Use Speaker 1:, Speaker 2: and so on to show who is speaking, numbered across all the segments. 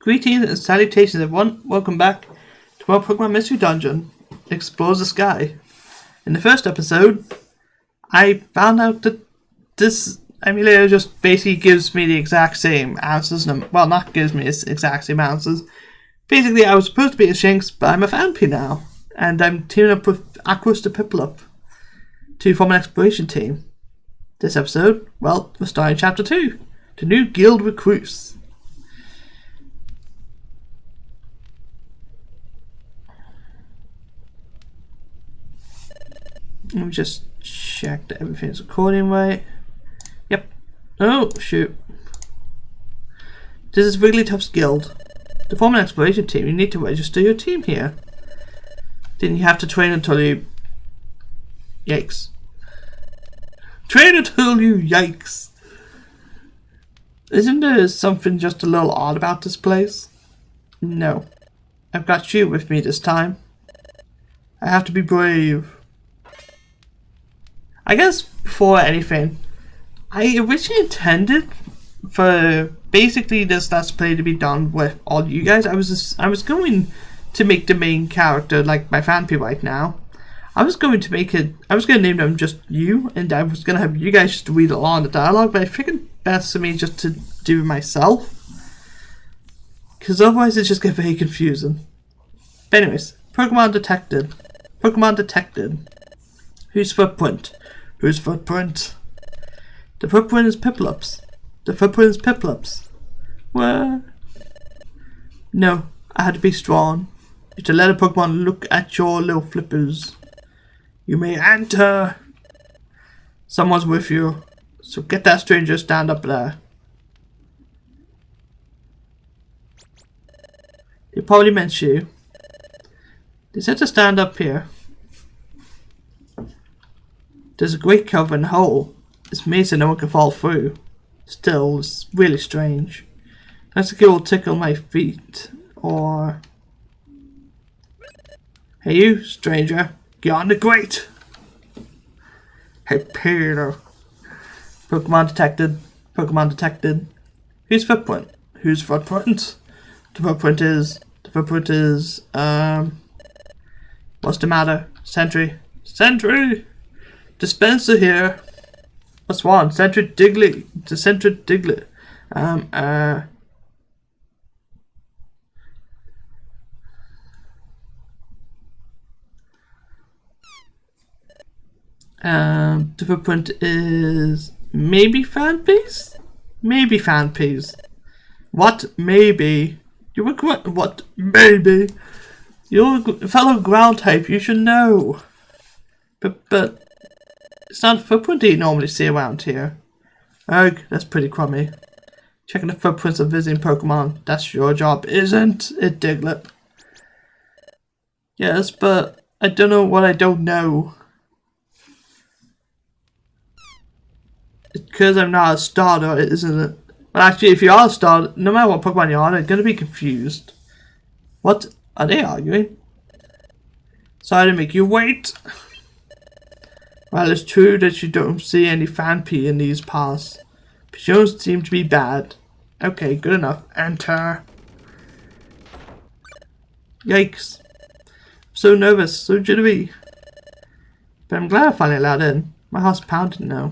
Speaker 1: Greetings and salutations everyone, welcome back to our Pokemon Mystery Dungeon, Explores the Sky. In the first episode, I found out that this emulator just basically gives me the exact same answers, well, not gives me the exact same answers. Basically, I was supposed to be a Shinx, but I'm a Phanpy now, and I'm teaming up with Aquos the Piplup to form an exploration team. This episode, well, we're starting Chapter 2, the new guild recruits. Let me just check that everything's recording right. Yep. Oh, shoot. This is Wigglytuff's guild. To form an exploration team, you need to register your team here. Then you have to train until you... Yikes. Train until you yikes. Isn't there something just a little odd about this place? No. I've got you with me this time. I have to be brave. I guess before anything, I originally intended for basically this Let's Play to be done with all you guys. I was going to make the main character like my Phanpy right now. I was going to name them just you, and I was going to have you guys just read along the dialogue, but I figured best for me just to do it myself. Because otherwise it's just get very confusing. But anyways, Pokemon detected. Pokemon detected. Whose footprint? Whose footprint? The footprint is Piplup's. The footprint is Piplup's. What? No, I had to be strong. You have to let a Pokemon look at your little flippers. You may enter. Someone's with you. So get that stranger stand up there. They probably meant you. They said to stand up here. There's a great cover in the hole. It's made so no one can fall through. Still, it's really strange. Let's think it will tickle my feet. Or... Hey you, stranger. Get on the grate! Hey Peter. Pokemon detected. Pokemon detected. Whose footprint? Whose footprint? The footprint is... What's the matter? Sentry. Sentry! Dispenser here. What's wrong? Sentry Diglett. It's a Sentry Diglett. The footprint is maybe Phanpy's? Maybe Phanpy's. What? Maybe? You were what? Maybe? You're a fellow ground type. You should know. But it's not a footprint you normally see around here. Ugh, that's pretty crummy. Checking the footprints of visiting Pokemon. That's your job, isn't it, Diglett? Yes, but I don't know what I don't know. It's because I'm not a starter, isn't it? Well, actually, if you are a starter, no matter what Pokemon you are, they're going to be confused. What are they arguing? Sorry to make you wait. Well, it's true that you don't see any Phanpy in these parts, but you don't seem to be bad. Okay, good enough. Enter. Yikes. I'm so nervous, so jittery. But I'm glad I finally allowed in. My heart's pounding now.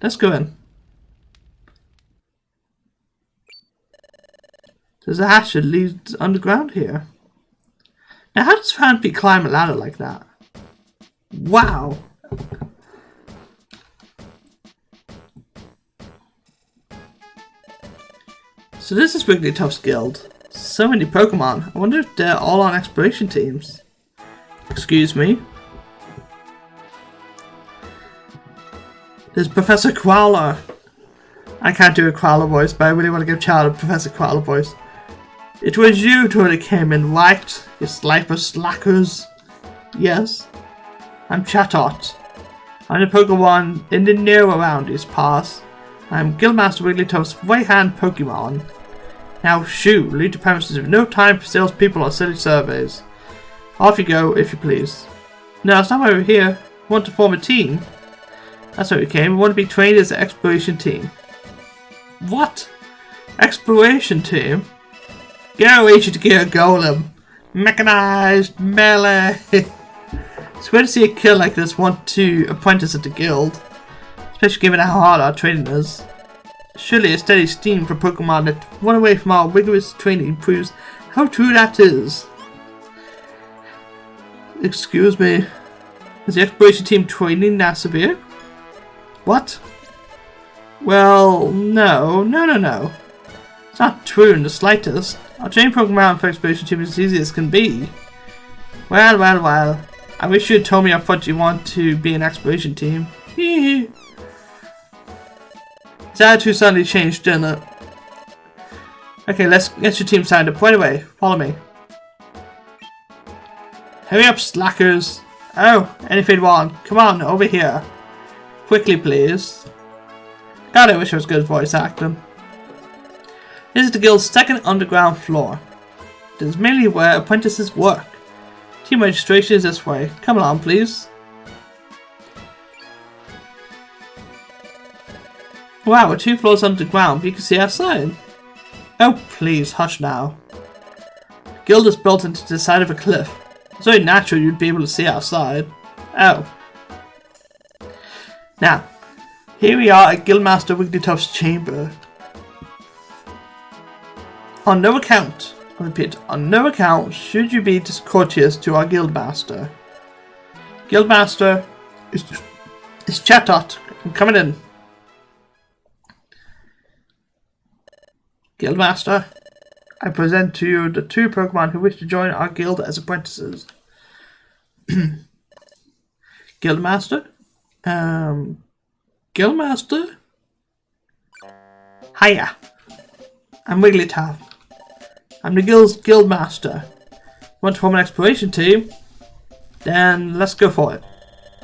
Speaker 1: Let's go in. There's a hatch that leads underground here. Now, how does Phanpy climb a ladder like that? Wow. So this is Wigglytuff's guild. So many Pokemon. I wonder if they're all on exploration teams. Excuse me. There's Professor Crowler. I can't do a Crowler voice, but I really want to give Child a Professor Crowler voice. It was you two that came in, right? You sliper slackers. Yes. I'm Chatot. I'm the Pokemon in the near around these parts. I'm Guildmaster Wigglytuff's right-hand Pokemon. Now shoo, leave the premises with no time for salespeople or silly surveys. Off you go, if you please. No, it's not why we're here. We want to form a team. That's why we came. We want to be trained as an exploration team. What? Exploration team? Go Agent Gear Golem. Mechanized melee. It's weird to see a kill like this want to apprentice at the guild. Especially given how hard our training is. Surely a steady steam for Pokemon that run away from our rigorous training proves how true that is. Excuse me. Is the exploration team training that severe? What? Well, no. It's not true in the slightest. Our training program for exploration team is as easy as can be. Well. I wish you had told me up front you want to be an exploration team. Hee. His attitude suddenly changed, didn't it? Okay, let's get your team signed up right away. Follow me. Hurry up, slackers. Oh, anything you want. Come on, over here. Quickly, please. God, I wish I was good at voice acting. This is the guild's second underground floor. This is mainly where apprentices work. Team registration is this way. Come along, please. Wow, we're 2 floors underground, but you can see outside. Oh, please, hush now. The guild is built into the side of a cliff. It's only natural you'd be able to see outside. Oh. Now, here we are at Guildmaster Wigglytuff's chamber. On no account, I repeat, on no account should you be discourteous to our Guildmaster. Guildmaster is Chatot. I'm coming in. Guildmaster, I present to you the 2 Pokemon who wish to join our guild as apprentices. Guildmaster? Guildmaster? Hiya. I'm Wigglytuff. I'm the guild's Guildmaster. Want to form an exploration team? Then let's go for it.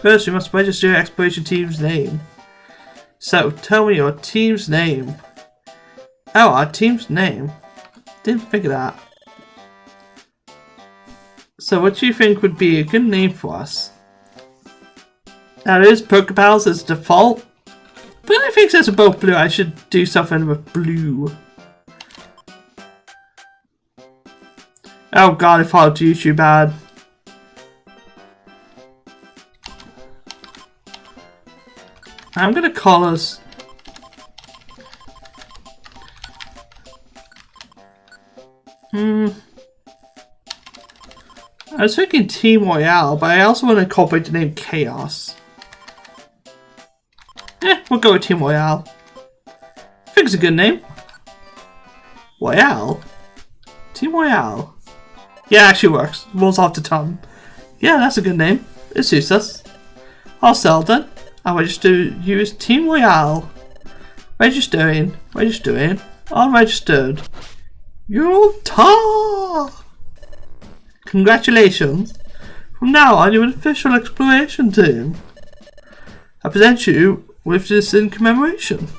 Speaker 1: First, you must register your exploration team's name. So, tell me your team's name. Oh, our team's name. Didn't think of that. So what do you think would be a good name for us? Now there is Pokepals as default. But I think since we're both blue, I should do something with blue. Oh god, I followed YouTube bad. I'm gonna call us... I was thinking Team Royale, but I also want to incorporate the name Chaos. We'll go with Team Royale. I think it's a good name. Royale? Team Royale. Yeah, it actually works. Rolls off the tongue. Yeah, that's a good name. It suits us. I'll sell then. I'll register you as Team Royale. Registering. All registered. Utah! Congratulations! From now on, you're an official exploration team. I present you with this in commemoration.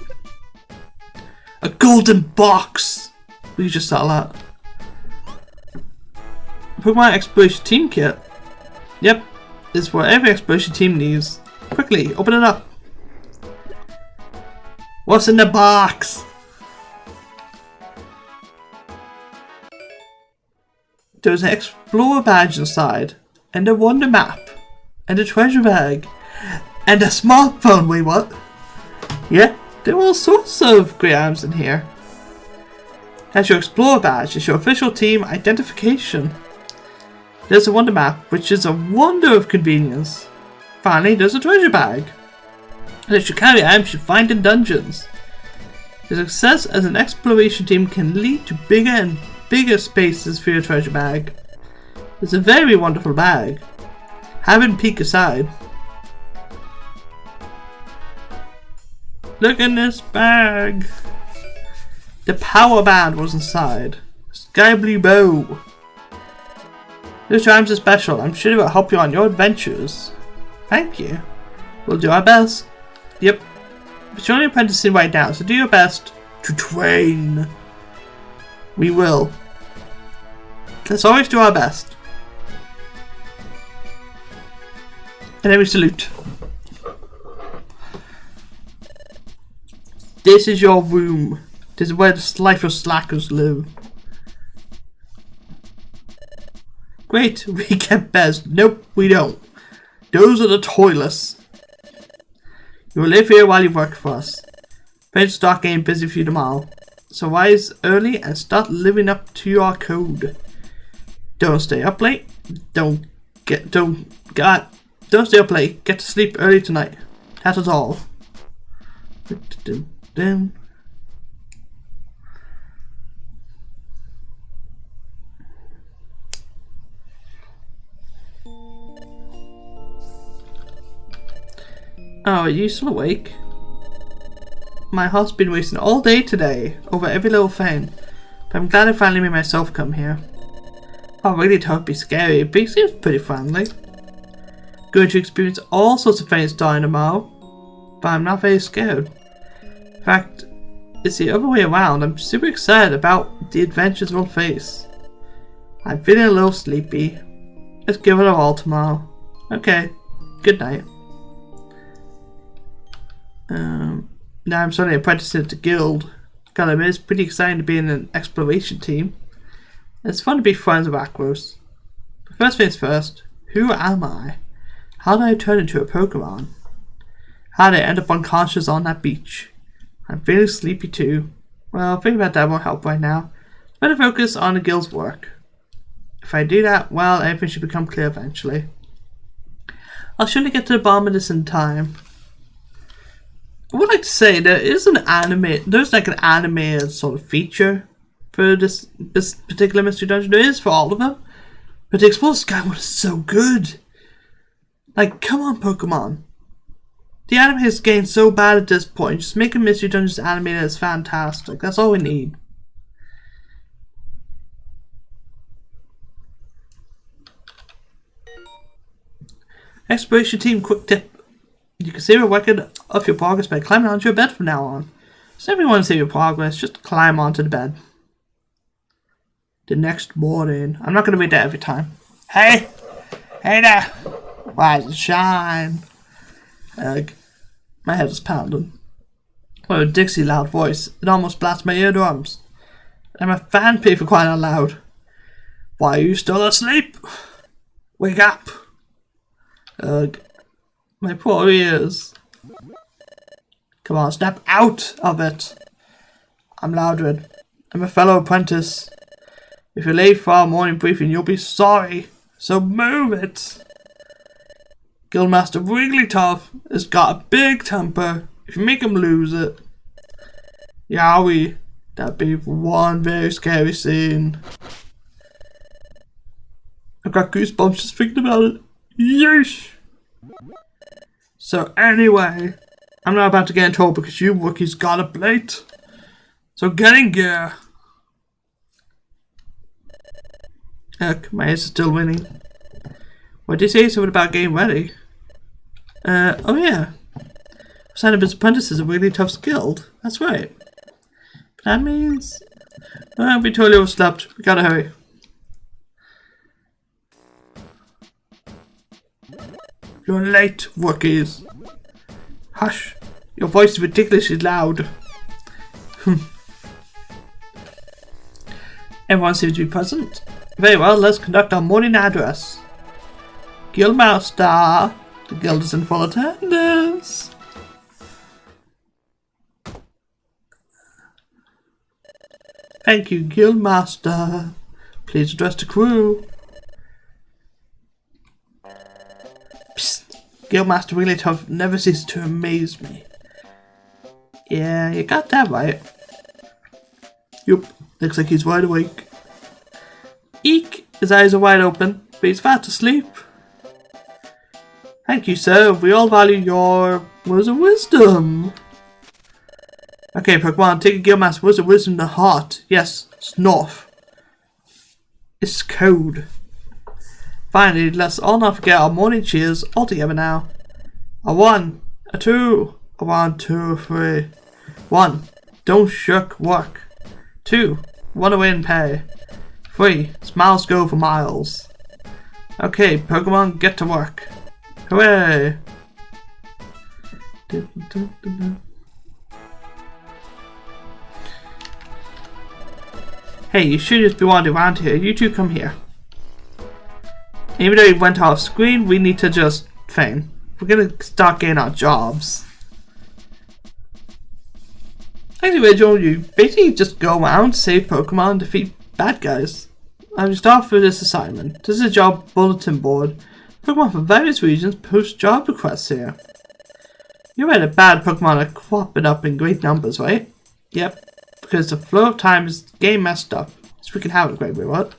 Speaker 1: A golden box! We can just sell that. Pokemon Exploration Team Kit. Yep, it's what every exploration team needs. Quickly, open it up. What's in the box? There's an Explorer badge inside, and a Wonder Map, and a treasure bag, and a smartphone. Wait, what? Yeah, there are all sorts of great items in here. That's your Explorer badge. It's your official team identification. There's a Wonder Map, which is a wonder of convenience. Finally, there's a treasure bag. And it should carry items you find in dungeons. Your success as an exploration team can lead to bigger and bigger spaces for your treasure bag. It's a very wonderful bag. Have it peek aside. Look in this bag. The power band was inside. Sky blue bow. Those items are special. I'm sure it will help you on your adventures. Thank you. We'll do our best. Yep. But you're only apprenticing right now, so do your best to train. We will. Let's always do our best. And then we salute. This is your room. This is where the life of slackers live. Great, we get beds. Nope, we don't. Those are the toilets. You will live here while you work for us. Better start getting busy for you tomorrow. So rise early and start living up to your code. Don't stay up late. Don't stay up late. Get to sleep early tonight. That is all. Oh, are you still awake? My heart's been racing all day today over every little thing, but I'm glad I finally made myself come here. I really thought it'd be scary, but it seems pretty friendly. Going to experience all sorts of things starting tomorrow, but I'm not very scared. In fact, it's the other way around. I'm super excited about the adventures we'll face. I'm feeling a little sleepy. Let's give it a all tomorrow. Okay, good night. Now I'm starting apprenticing at the guild. Gotta admit, it's pretty exciting to be in an exploration team. It's fun to be friends with Akros. But first things first, who am I? How did I turn into a Pokemon? How did I end up unconscious on that beach? I'm feeling sleepy too. Well, thinking about that won't help right now. Better focus on the guild's work. If I do that, well, everything should become clear eventually. I'll surely get to the bottom of this in time. I would like to say there's like an animated sort of feature for this particular mystery dungeon. There is for all of them, but the Explore Skyward is so good. Like, come on, Pokemon. The anime is getting so bad at this point. Just making mystery dungeons animated is fantastic. That's all we need. Exploration team, quick tip. You can save a record of your progress by climbing onto your bed from now on. So if you want to save your progress, just climb onto the bed. The next morning. I'm not going to read that every time. Hey! Hey there! Rise and shine! My head is pounding. What a Dixie loud voice. It almost blasts my eardrums. I'm a fan pig for crying out loud. Why are you still asleep? Wake up! My poor ears. Come on, snap out of it. I'm Loudred. I'm a fellow apprentice. If you're late for our morning briefing, you'll be sorry. So move it. Guildmaster Wigglytuff has got a big temper. If you make him lose it. Yowie. That'd be one very scary scene. I've got goosebumps just thinking about it. Yeesh. So anyway, I'm not about to get in trouble because you rookies got a plate. So get in gear. Heck, my ace is still winning. What did you say? Something about getting ready? Oh yeah. Sign up as apprentices at Wigglytuff's guild. That's right. But that means... we totally overslept. We gotta hurry. You're late, rookies. Hush. Your voice is ridiculously loud. Everyone seems to be present. Very well, let's conduct our morning address. Guildmaster. The guild is in full attendance. Thank you, Guildmaster. Please address the crew. Psst. Guildmaster Wigglytuff never ceases to amaze me. Yeah, you got that right. Yup, looks like he's wide awake. Eek! His eyes are wide open, but he's fast asleep. Thank you, sir. We all value your words of wisdom. Okay, Pokemon, take a Guildmaster words of wisdom to heart. Yes, Snorf. It's code. Finally, let's all not forget our morning cheers all together now. A 1, a 2, a 1, 2, 3. 1. Don't shirk work. 2. Run away and pay. 3. Smiles go for miles. Okay, Pokemon, get to work. Hooray! Hey, you should just be wandering around here. You two come here. Even though he went off screen, we need to just feign. We're gonna start getting our jobs. Actually, Rachel, you basically just go around, save Pokemon, and defeat bad guys. I will start with this assignment. This is a job bulletin board. Pokemon from various regions post job requests here. You're right, that bad Pokemon are cropping up in great numbers, right? Yep, because the flow of time is game messed up. So we can have it great, what?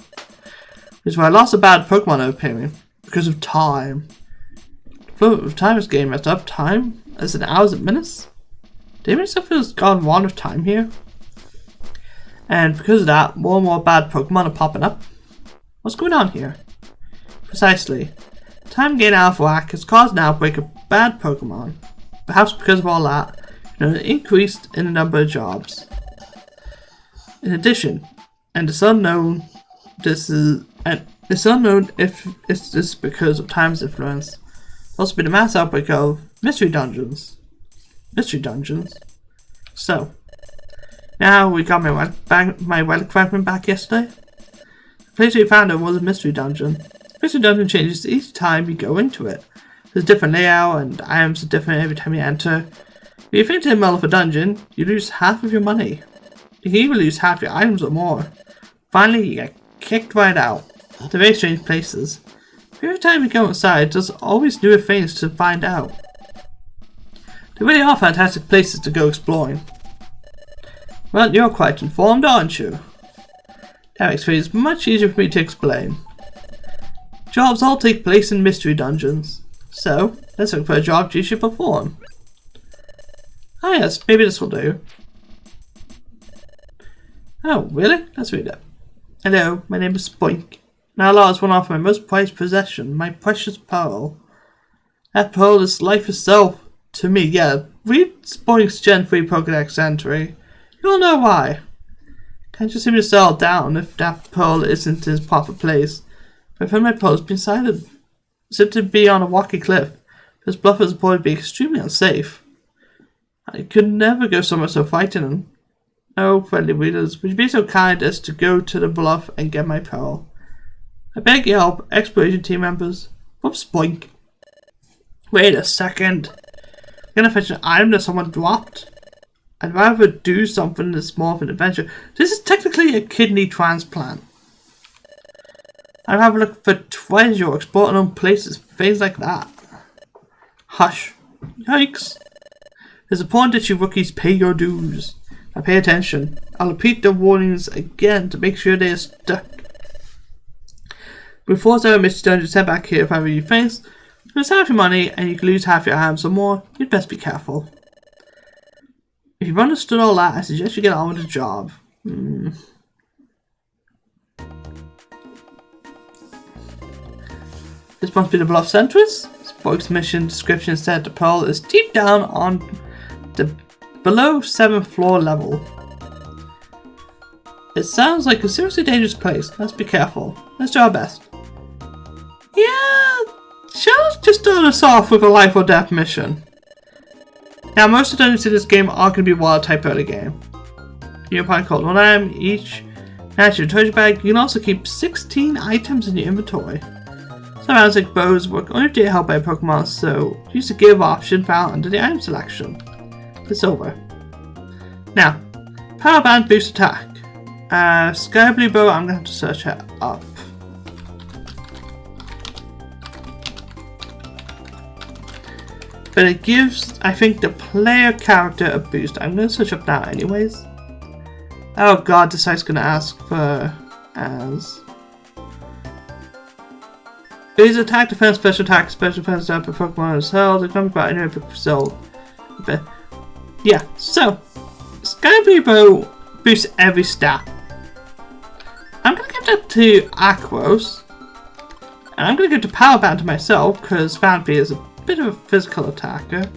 Speaker 1: Which is why lots of bad Pokemon are appearing. Because of time. The flow of time is game messed up. Time? As in hours and minutes? Do you myself feels gone wrong with time here? And because of that, more and more bad Pokemon are popping up. What's going on here? Precisely. Time getting out of whack has caused an outbreak of bad Pokemon. Perhaps because of all that, an increase in the number of jobs. In addition, and it's unknown if it's just because of time's influence. There's also been a mass outbreak of mystery dungeons. So, now we got my relic fragment back yesterday. The place we found it was a mystery dungeon. Mystery dungeon changes each time you go into it. There's a different layout and items are different every time you enter. If you faint in the middle of a dungeon, you lose half of your money. You can even lose half your items or more. Finally, you get kicked right out. They're very strange places. Every time you go inside, there's always newer things to find out. They really are fantastic places to go exploring. Well, you're quite informed, aren't you? That makes things much easier for me to explain. Jobs all take place in mystery dungeons. So, let's look for a job you should perform. Ah yes, maybe this will do. Oh, really? Let's read it. Hello, my name is Spoink. Now lost one off my most prized possession, my precious pearl. That pearl is life itself to me, yeah. Read Spoink's Gen 3 Pokedex entry. You'll know why. Can't you see me settle down if that pearl isn't in its proper place? I've heard my pearl has been sighted. Said to be on a rocky cliff. This bluff is reported to be extremely unsafe. I could never go somewhere so frightening. Oh, friendly readers, would you be so kind as to go to the bluff and get my pearl? I beg your help, exploration team members. From Spoink. Wait a second. I'm gonna fetch an item that someone dropped? I'd rather do something that's more of an adventure. This is technically a kidney transplant. I'd rather look for treasure, explore unknown places, things like that. Hush. Yikes. It's important that you rookies pay your dues. Now pay attention. I'll repeat the warnings again to make sure they are stuck. Before I miss dungeon sent back here if I really thinks, lose half your money and you can lose half your items or more, you'd best be careful. If you've understood all that, I suggest you get on with the job. This must be the bluff's entrance. Spoik's mission description said the pearl is deep down on the below 7th floor level. It sounds like a seriously dangerous place. Let's be careful. Let's do our best. Yeah, Shell's just started us off with a life or death mission. Now, most of the dungeons in this game are going to be wild type early game. You can find called 1 item each. Match your treasure bag. You can also keep 16 items in your inventory. Some items like bows work only if you help by Pokemon, so use the give option found under the item selection. It's over. Now, Power Band boost attack. Sky Blue Bow, I'm going to have to search it up. But it gives, I think, the player character a boost. I'm going to search up now anyways. Oh god, this site's going to ask for as. It is attack, defense, special defense, down per Pokemon is held. It comes by anyway, so. But, yeah, so. Sky Blue Bow boosts every stat. I'm going to give that to Aquos. And I'm going to give the Power Band to myself, because Phanpy is a bit of a physical attacker.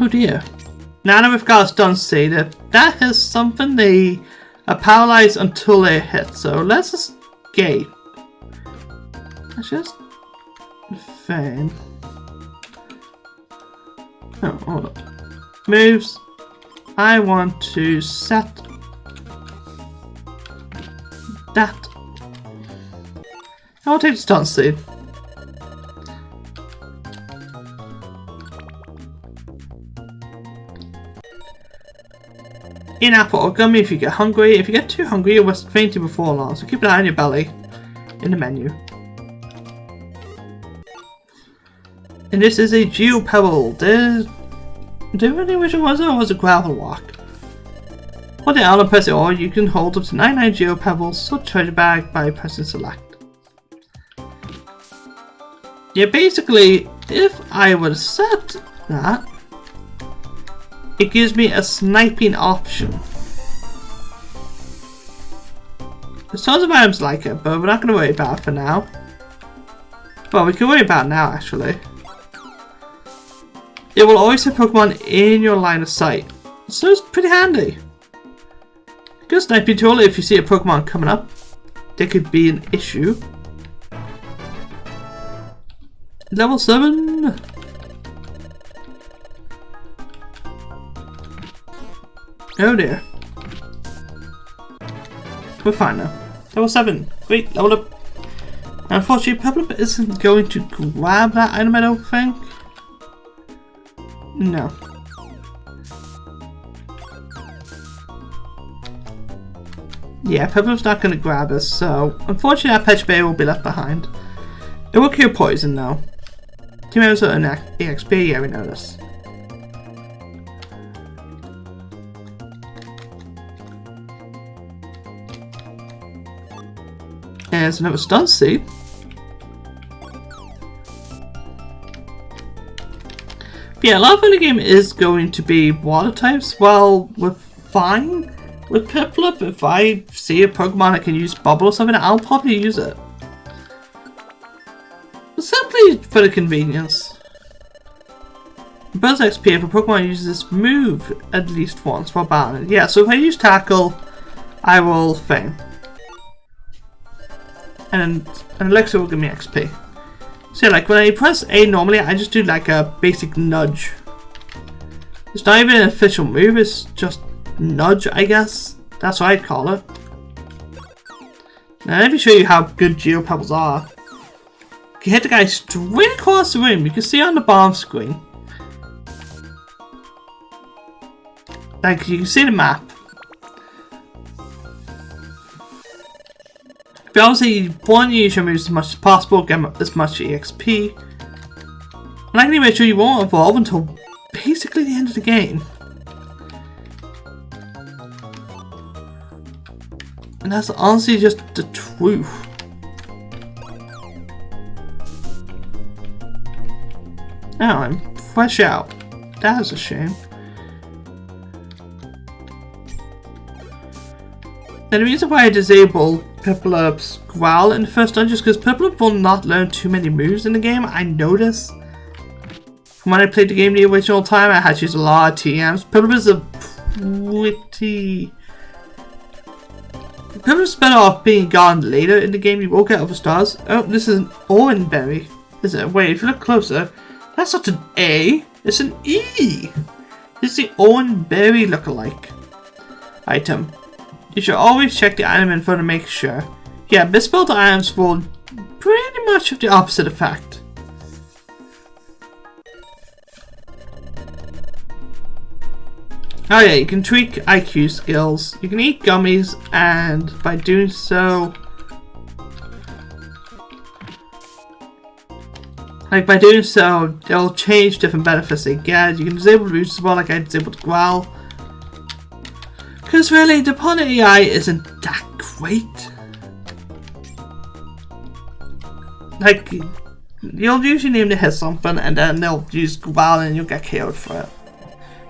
Speaker 1: Oh dear. Now that we've got a stun seed, that is something they are paralyzed until they hit. So let's escape. Let's just feign. Oh, hold on. Moves. I want to set that. I'll take the stun seed. In apple or gummy if you get hungry. If you get too hungry, you'll risk fainting before long, so keep an eye on your belly in the menu. And this is a Geo Pebble. Do you really wish it was, or was it Gravel Walk? For the island, press it, or you can hold up to 99 Geo Pebbles, so treasure bag by pressing select. Yeah, basically, if I would set that, it gives me a sniping option. There's tons of items like it, but we're not going to worry about it for now. Well, we can worry about it now, actually. It will always have Pokemon in your line of sight, so it's pretty handy. Good sniping tool if you see a Pokemon coming up. There could be an issue. Level 7. Oh dear. We're fine now. Level 7. Great, level up. Unfortunately, Pebble isn't going to grab that item, I don't think. No. Yeah, Pebble's not going to grab us, so unfortunately our Peach Berry will be left behind. It will cure poison though. 2 members are an EXP, yeah, we know this. And there's another stun seed. Yeah, a lot of the game is going to be water types. Well, we're fine with Piplup. If I see a Pokemon that can use Bubble or something, I'll probably use it. But simply for the convenience. Burst XP if a Pokemon uses this move at least once while battling. Yeah, so if I use Tackle, I will faint. And an Elixir will give me XP. So yeah, like when I press A normally, I just do like a basic nudge. It's not even an official move, it's just nudge, I guess. That's what I'd call it. Now let me show you how good Geo Pebbles are. You can hit the guy straight across the room. You can see on the bottom screen. Like you can see the map. But obviously you want to use your moves as much as possible, get as much EXP. And I can make sure you won't evolve until basically the end of the game. And that's honestly just the truth. Now I'm fresh out. That is a shame. Now the reason why I disable Piplup's Growl in the first dungeon is because Piplup will not learn too many moves in the game. I noticed. When I played the game the original time, I had to use a lot of TMs. Piplup is a pretty... Piplup's better off being gone later in the game. You will get other stars. Oh, this is an Oranberry. Is it? Wait, if you look closer, that's not an A. It's an E. It's the Oranberry lookalike item. You should always check the item info to make sure. Yeah, misspelled items will pretty much have the opposite effect. Oh yeah, you can tweak IQ skills. You can eat gummies, and by doing so... they'll change different benefits they get. You can disable moves as well, like I disabled Growl. Because really, the Pony AI isn't that great. Like, you'll usually name to hit something, and then they'll use Growl and you'll get KO'd for it.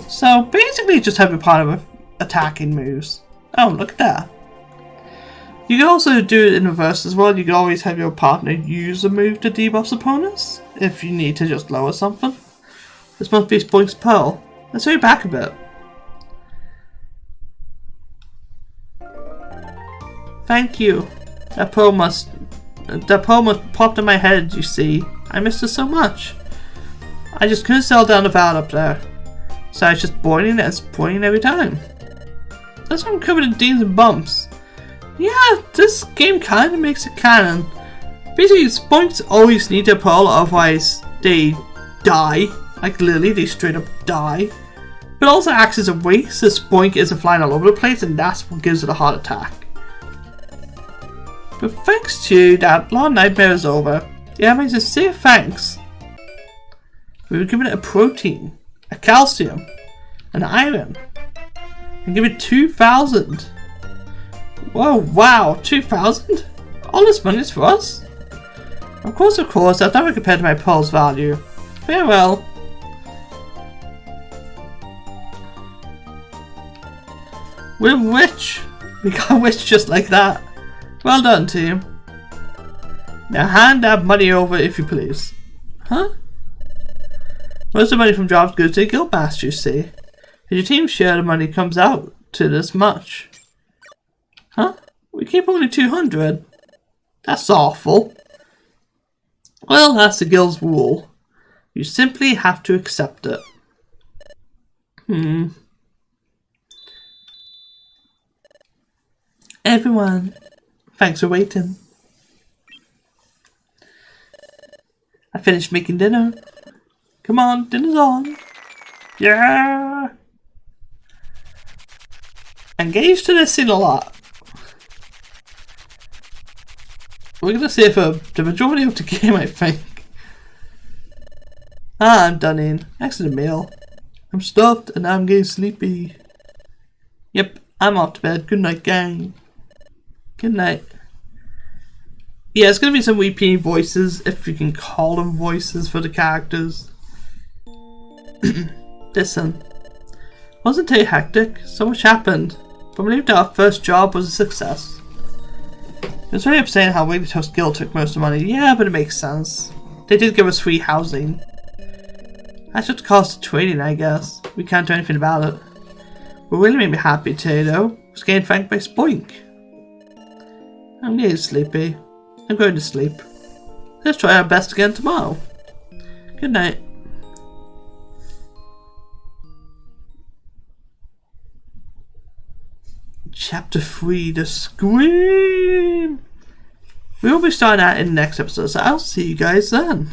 Speaker 1: So basically, just have a part of attacking moves. Oh, look at that. You can also do it in reverse as well. You can always have your partner use a move to debuff opponents if you need to just lower something. This must be Spoink's Pearl. Let's go back a bit. Thank you. That pearl must popped in my head, you see. I missed it so much. I just couldn't sell down the valve up there. So I was just boiling it and spoiling every time. That's why I'm covered in dings and bumps. Yeah, this game kind of makes it canon. Basically, Spoinks always need a pearl, otherwise they die. Like literally, they straight up die. But also acts as a weight, so Spoink isn't flying all over the place, and that's what gives it a heart attack. But thanks to that, Long Nightmare is over. Yeah, I just say thanks. We were given it a protein, a calcium, an iron, and give it 2,000. Whoa, wow, 2,000? All this money is for us? Of course, I've never compared to my pearl's value. Farewell. We're rich. We got rich just like that. Well done, team. Now hand that money over if you please. Huh? Most of the money from jobs goes to the Guildmaster, you see. If your team share the money comes out to this much. Huh? We keep only 200. That's awful. Well, that's the guild's rule. You simply have to accept it. Everyone, thanks for waiting. I finished making dinner. Come on, dinner's on. Yeah! Engage to this scene a lot. We're gonna say for the majority of the game, I think. I'm done in. Excellent meal. I'm stuffed and I'm getting sleepy. Yep, I'm off to bed. Good night, gang. Good night. Yeah, it's gonna be some repeating voices, if you can call them voices for the characters. Listen, wasn't too hectic. So much happened. But I believe that our first job was a success. It's really upsetting how Wiggly Toast Guild took most of the money. Yeah, but it makes sense. They did give us free housing. That's just cost of trading, I guess. We can't do anything about it. What really made me happy today, though, was getting thanked by Spoink. I'm getting sleepy. I'm going to sleep. Let's try our best again tomorrow. Good night. Chapter 3, The Scream! We will be starting that in the next episode, so I'll see you guys then.